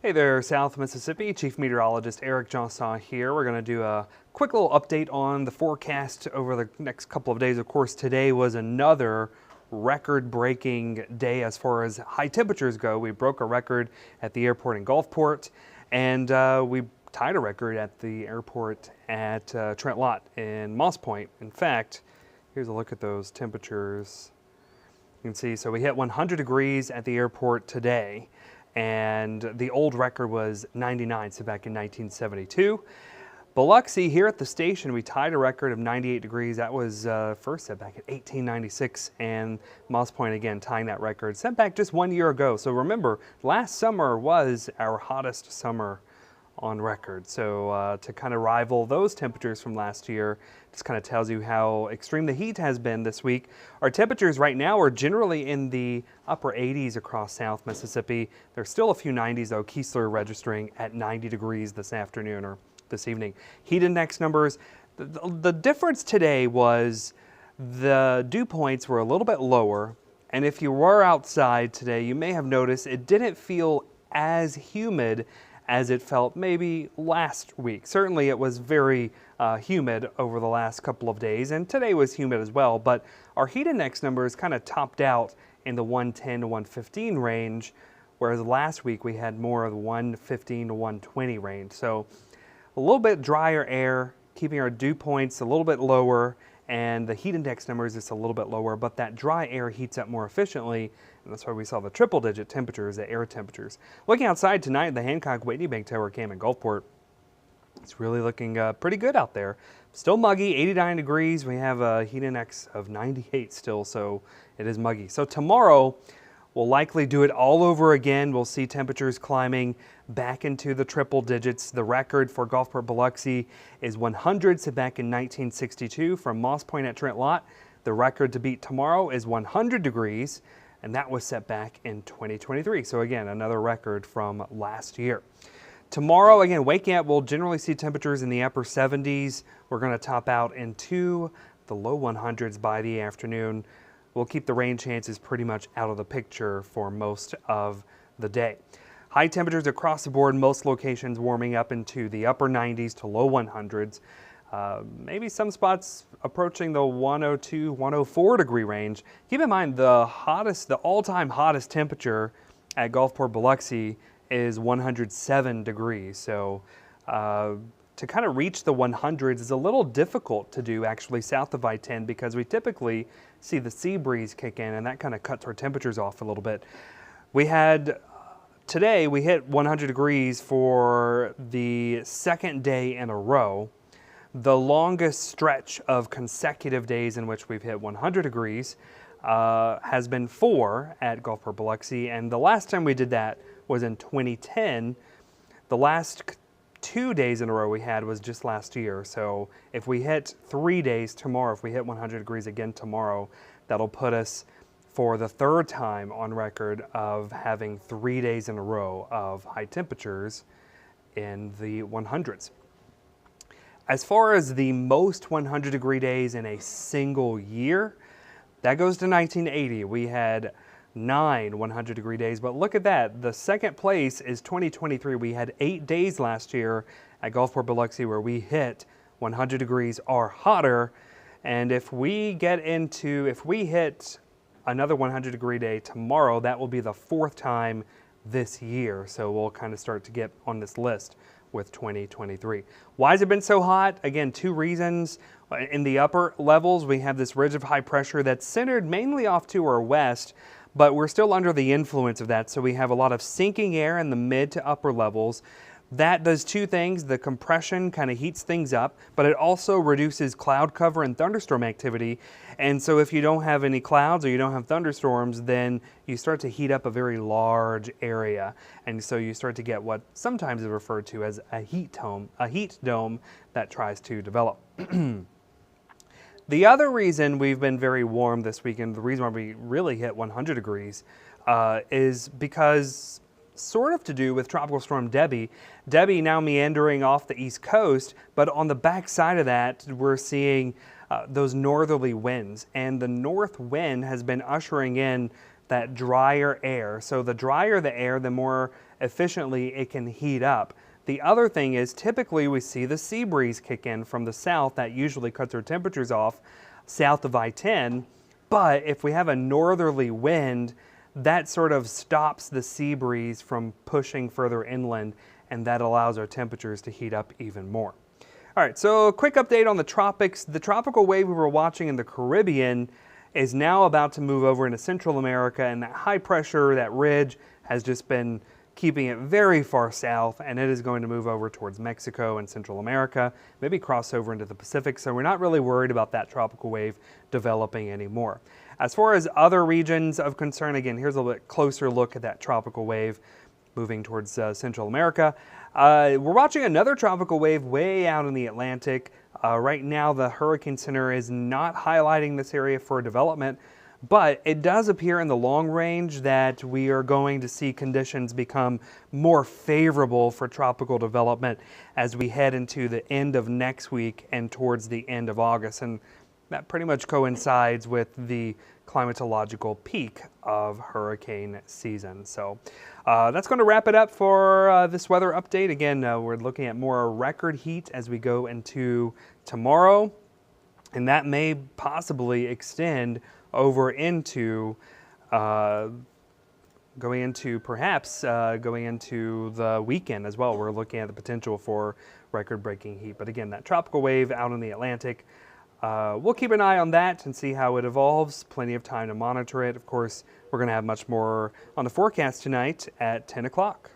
Hey there, South Mississippi. Chief Meteorologist Eric Jeansonne here. We're going to do a quick little update on the forecast over the next couple of days. Of course, today was another record-breaking day as far as high temperatures go. We broke a record at the airport in Gulfport, and we tied a record at the airport at Trent Lott in Moss Point. In fact, here's a look at those temperatures. You can see, so we hit 100 degrees at the airport today, and the old record was 99, so back in 1972. Biloxi, here at the station, we tied a record of 98 degrees. That was first set back in 1896, and Moss Point again tying that record, set back just 1 year ago. So remember, last summer was our hottest summer on record. So to kind of rival those temperatures from last year, just kind of tells you how extreme the heat has been this week. Our temperatures right now are generally in the upper 80s across South Mississippi. There's still a few 90s though. Keesler registering at 90 degrees this afternoon or this evening. Heat index numbers, the difference today was the dew points were a little bit lower, and if you were outside today, you may have noticed it didn't feel as humid as it felt maybe last week. Certainly it was very humid over the last couple of days, and today was humid as well, but our heat index numbers kind of topped out in the 110 to 115 range, whereas last week we had more of the 115 to 120 range. So a little bit drier air, keeping our dew points a little bit lower, and the heat index numbers just a little bit lower, but that dry air heats up more efficiently, and that's why we saw the triple-digit temperatures, the air temperatures. Looking outside tonight, the Hancock-Whitney Bank Tower Cam in Gulfport, it's really looking pretty good out there. Still muggy, 89 degrees. We have a heat index of 98 still, so it is muggy. So tomorrow, we'll likely do it all over again. We'll see temperatures climbing back into the triple digits. The record for Gulfport Biloxi is 100, set back in 1962 from Moss Point at Trent Lott. The record to beat tomorrow is 100 degrees, and that was set back in 2023. So again, another record from last year. Tomorrow, again, waking up, we'll generally see temperatures in the upper 70s. We're going to top out into the low 100s by the afternoon. We'll keep the rain chances pretty much out of the picture for most of the day. High temperatures across the board, most locations warming up into the upper 90s to low 100s. Maybe some spots approaching the 102, 104 degree range. Keep in mind the all-time hottest temperature at Gulfport Biloxi is 107 degrees. So to kind of reach the 100s is a little difficult to do actually south of I-10 because we typically see the sea breeze kick in, and that kind of cuts our temperatures off a little bit. Today we hit 100 degrees for the second day in a row. The longest stretch of consecutive days in which we've hit 100 degrees has been 4 at Gulfport Biloxi, and the last time we did that was in 2010. The last 2 days in a row we had was just last year. So if we hit 3 days tomorrow, if we hit 100 degrees again tomorrow, that'll put us for the third time on record of having 3 days in a row of high temperatures in the 100s. As far as the most 100 degree days in a single year, that goes to 1980. We had 9 100 degree days, but look at that. The second place is 2023. We had 8 days last year at Gulfport Biloxi where we hit 100 degrees or hotter. And if we hit another 100 degree day tomorrow, that will be the 4th time this year. So we'll kind of start to get on this list with 2023. Why has it been so hot? Again, 2 reasons. In the upper levels, we have this ridge of high pressure that's centered mainly off to our west, but we're still under the influence of that. So we have a lot of sinking air in the mid to upper levels. That does 2 things. The compression kind of heats things up, but it also reduces cloud cover and thunderstorm activity. And so if you don't have any clouds or you don't have thunderstorms, then you start to heat up a very large area. And so you start to get what sometimes is referred to as a heat dome that tries to develop. The other reason we've been very warm this weekend, the reason why we really hit 100 degrees, is because sort of to do with Tropical Storm Debbie. Debbie now meandering off the East Coast, but on the back side of that, we're seeing those northerly winds. And the north wind has been ushering in that drier air. So the drier the air, the more efficiently it can heat up. The other thing is typically we see the sea breeze kick in from the south. That usually cuts our temperatures off south of I-10. But if we have a northerly wind, that sort of stops the sea breeze from pushing further inland, and that allows our temperatures to heat up even more. All right, so a quick update on the tropics. The tropical wave we were watching in the Caribbean is now about to move over into Central America, and that high pressure, that ridge, has just been keeping it very far south, and it is going to move over towards Mexico and Central America, maybe cross over into the Pacific, so we're not really worried about that tropical wave developing anymore. As far as other regions of concern, again, here's a little bit closer look at that tropical wave moving towards Central America. We're watching another tropical wave way out in the Atlantic. Right now, the Hurricane Center is not highlighting this area for development, but it does appear in the long range that we are going to see conditions become more favorable for tropical development as we head into the end of next week and towards the end of August. And that pretty much coincides with the climatological peak of hurricane season. So that's going to wrap it up for this weather update. Again, we're looking at more record heat as we go into tomorrow, and that may possibly extend over into going into the weekend as well. We're looking at the potential for record-breaking heat. But again, that tropical wave out in the Atlantic, we'll keep an eye on that and see how it evolves. Plenty of time to monitor it. Of course, we're going to have much more on the forecast tonight at 10 o'clock.